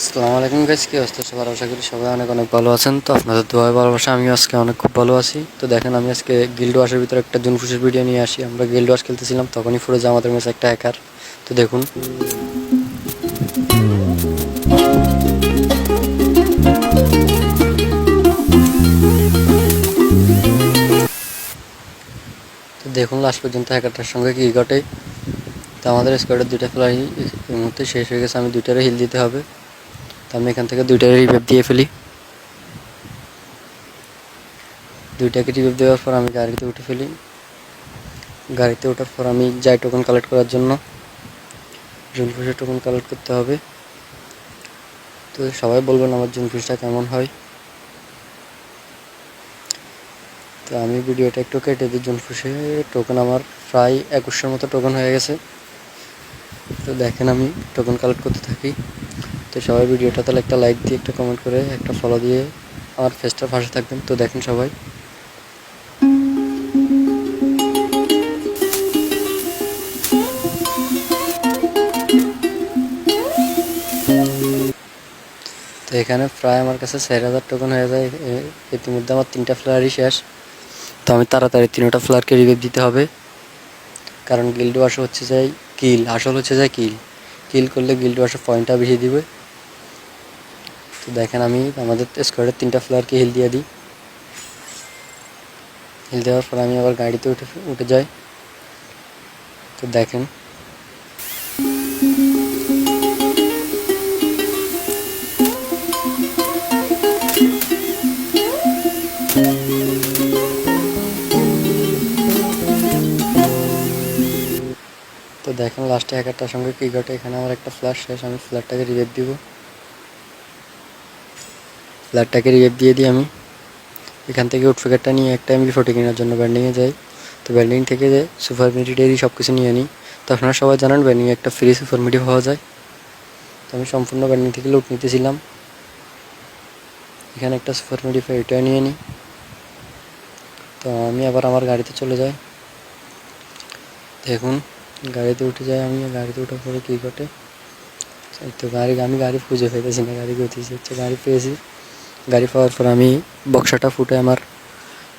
আসসালামু আলাইকুম গাইস, কি অবস্থা সবার? আশা করি সবাই অনেক অনেক ভালো আছেন। তো আপনাদের দোয়ায় ভালোবাসা আমিও আজকে অনেক খুব ভালো আছি। তো দেখেন, আমি আজকে গিল্ড ওয়াশের ভিতরে একটা জুনফুসের ভিডিও নিয়ে আসি। আমরা গিল্ড ওয়াশ খেলতেছিলাম, তখনই ফুটে যায় আমাদের ম্যাচে একটা হ্যাকার। তো দেখুন। তো দেখুন লাস্ট পর্যন্ত হ্যাকারটার সঙ্গে কী ঘটে। তো আমাদের স্কোয়াডের দুইটা প্লেয়ার এই মুহূর্তে শেষ হয়ে গেছে। আমি দুইটারে হিল দিতে হবে। তো আমি এখান থেকে দুইটারে রিভাইভ দিয়ে ফেলি। দুইটাকে রিভাইভ দেওয়ার পর আমি গাড়িতে উঠে ফেলি। গাড়িতে ওঠার পর আমি যাই টোকেন কালেক্ট করার জন্য। জুনফুসের টোকেন কালেক্ট করতে হবে। তো সবাই বলবেন আমার জুনফিশটা কেমন হয়। তো আমি ভিডিওটা একটু কেটে দিই। জুনফিশে টোকেন আমার প্রায় 2100 মতো টোকেন হয়ে গেছে। তো দেখেন আমি টোকেন কালেক্ট করতে থাকি। তো সবাই ভিডিওটা তাহলে একটা লাইক দিয়ে, একটা কমেন্ট করে, একটা ফলো দিয়ে আমার ফেসটার পাশে থাকবেন। তো দেখেন সবাই। তো এখানে প্রায় আমার কাছে 4000 টোকেন হয়ে যায়। ইতিমধ্যে আমার 3টা ফ্লায়ারই শেষ। তো আমি তাড়াতাড়ি 3টা ফ্লায়ারকে রিভাইভ দিতে হবে, কারণ গিল্ড ওয়াশ হচ্ছে যাই কিল। আসল হচ্ছে যাই কিল। কিল করলে গিল্ড ওয়াশের পয়েন্টটা বেশি দিবে। তো দেখেন আমি আমাদের স্কোয়াডের 3টা ফ্লায়ারকে হিল দিয়ে দিই। হিল দেওয়ার পর আমি আবার গাড়িতে উঠে যাই। তো দেখেন লাস্টে হ্যাকারটার সঙ্গে কী ঘটে। এখানে আমার একটা ফ্ল্যাশ শেষ। আমি ফ্ল্যাটটাকে রিভাইভ দিব। ফ্ল্যাটটাকে রিভাইভ দিয়ে দিই। আমি এখান থেকে উডফিকারটা নিয়ে একটা MP40 কেনার জন্য ব্যান্ডিংয়ে যাই। তো ব্যান্ডিং থেকে যে সুপার মিডিডেরই সব কিছু নিয়ে নিই। তো আপনারা সবাই জানেন ব্যান্ডিংয়ে একটা ফ্রি সুপার মিডি পাওয়া যায়। তো আমি সম্পূর্ণ ব্যান্ডিং থেকে লুট নিতেছিলাম। এখানে একটা সুপার মিডি পাই, এটা নিয়ে নিই। তো আমি আবার আমার গাড়িতে চলে যাই। দেখুন গাড়িতে উঠে যাই। আমি গাড়িতে ওঠার পরে কী ঘটে। তো আমি গাড়ি খুঁজে পেতেছি না। গাড়ি গতিছি হচ্ছে, গাড়ি পেয়েছি। গাড়ি পাওয়ার পর আমি বক্সাটা ফুটে আমার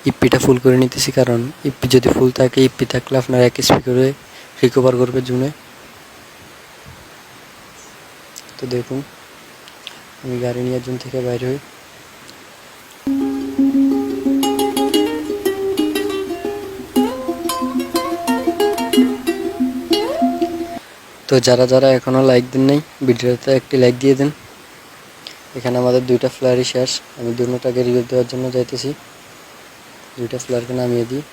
ইপিটা ফুল করে নিতেছি, কারণ ইপি যদি ফুল থাকে, ইপি থাকলে আপনার 1 SP করে রিকভার করবে জুনে। তো দেখুন আমি গাড়ি নিয়ে জুন থেকে বাইরে হই। তো যারা যারা এখনও লাইক দেন নাই, ভিডিওতে একটি লাইক দিয়ে দেন। এখানে আমাদের 2টা ফ্লায়ারই শেষ। আমি দুটোটাকে রিভিউ দেওয়ার জন্য যাইতেছি। 2টা ফ্লায়ারকে নামিয়ে দিই।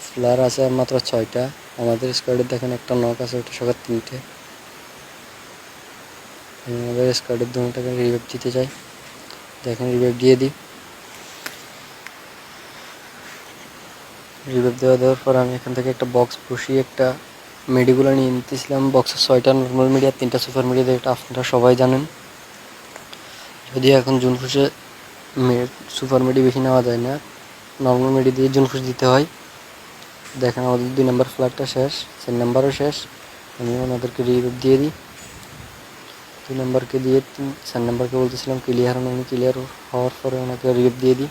ফ্লায়ার আছে আর মাত্র 6টা। আমাদের স্কোয়াডে দেখেন একটা নক আছে, ওটা সবার 3টে। আমি আমাদের স্কোয়াডের দুটোটাকে রিভিউ দিতে চাই। দেখেন রিভিউ দিয়ে দিই। রিভিউ দেওয়ার পর আমি এখান থেকে একটা বক্স বসিয়ে একটা মেডিগুলো নিয়ে নিতেছিলাম। বক্সের 6টা নর্মাল মিডি আর 3টা সুপার মিডি, এটা আপনারা সবাই জানেন। যদি এখন জুনফুসে সুপার মিডি বেশি নেওয়া যায় না, নর্মাল মিডি দিয়ে জুনফুস দিতে হয়। দেখেন আমাদের 2 নম্বর ফ্ল্যাটটা শেষ, 4 নম্বরও শেষ। আমি ওনাদেরকে রিভিউ দিয়ে দিই। 2 নম্বরকে দিয়ে 4 নম্বরকে বলতেছিলাম ক্লিয়ার হন। আমি ক্লিয়ার হওয়ার পরে ওনাকে রিভিউ দিয়ে দিই।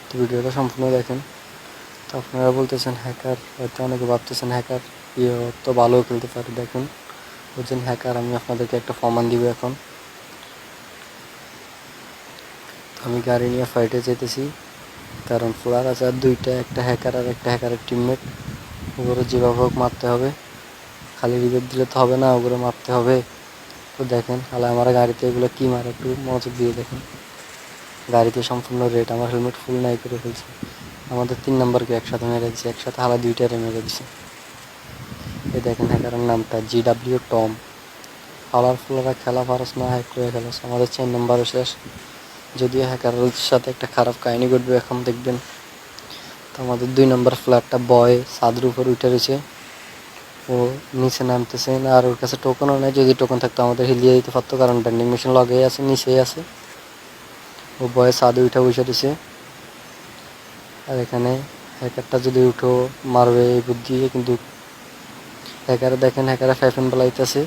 তো ভিডিওটা সম্পূর্ণ দেখেন। তো আপনারা বলতেছেন হ্যাকার, হয়তো অনেকে ভাবতেছেন হ্যাকার তো ভালো খেলতে পারে। দেখুন বলছেন হ্যাকার, আমি আপনাদেরকে একটা প্রমাণ দিব এখন। আমি গাড়ি নিয়ে ফাইটে যেতেছি, কারণ ফ্লার আছে আর 2টা, একটা হ্যাকার আর একটা হ্যাকারের টিমমেট। ওগুলো যেভাবে হোক মারতে হবে। খালি রিভিউ দিলে তো হবে না, ওগুলো মারতে হবে। তো দেখেন তাহলে আমার গাড়িতে এগুলো কী মারে, একটু মনোযোগ দিয়ে দেখেন। গাড়িতে সম্পূর্ণ রেড, আমার হেলমেট ফুল নাই করে ফেলছে। আমাদের 3 নম্বরকে একসাথে মেরে দিচ্ছে, একসাথে হালা 2টারে মেরে দিচ্ছে। এই দেখেন হ্যাকারের নামটা GW টম। ফালার ফুলারা খেলা পারস না, হ্যাক করে খেলাস। আমাদের 4 নম্বরও শেষ। যদিও হ্যাকারের সাথে একটা খারাপ কাহিনী ঘটবে এখন দেখবেন। তো আমাদের 2 নম্বর ফ্ল্যাটটা বয় ছাদের উপর উঠে রয়েছে। ও নিচে নামতেছে না, আর ওর কাছে টোকনও নেই। যদি টোকন থাকতো আমাদের হিলিয়ে দিতে পারতো, কারণ ব্যান্ডিং মেশিন লগেই আছে, নিচেই আছে। ও বয়ে ছাদে উঠে বসে দিছে। আর এখানে হ্যাকারটা যদি উঠো মারবে এই বুদ্ধি, কিন্তু হ্যাকারে দেখেন হ্যাকারে 5 বেলাইতেছে।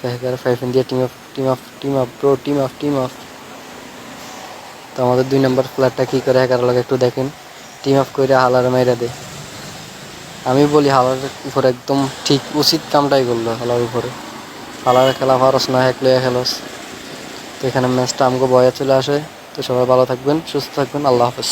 Hacker 5 India team up bro, team up. তো আমাদের 2 নম্বর প্লেয়ারটা কী করে হ্যাকার লাগে একটু দেখেন, টিম আপ করে হালার মাইরা দেয়। আমি বলি হালার উপরে একদম ঠিক উচিত কামটাই করলো হালার উপরে। হালার খেলা পারস না, হ্যাক লইয়া খেলস। তো এখানে ম্যাচটা আমাকে বয়া চলে আসে। তো সবাই ভালো থাকবেন, সুস্থ থাকবেন, আল্লাহ হাফেজ।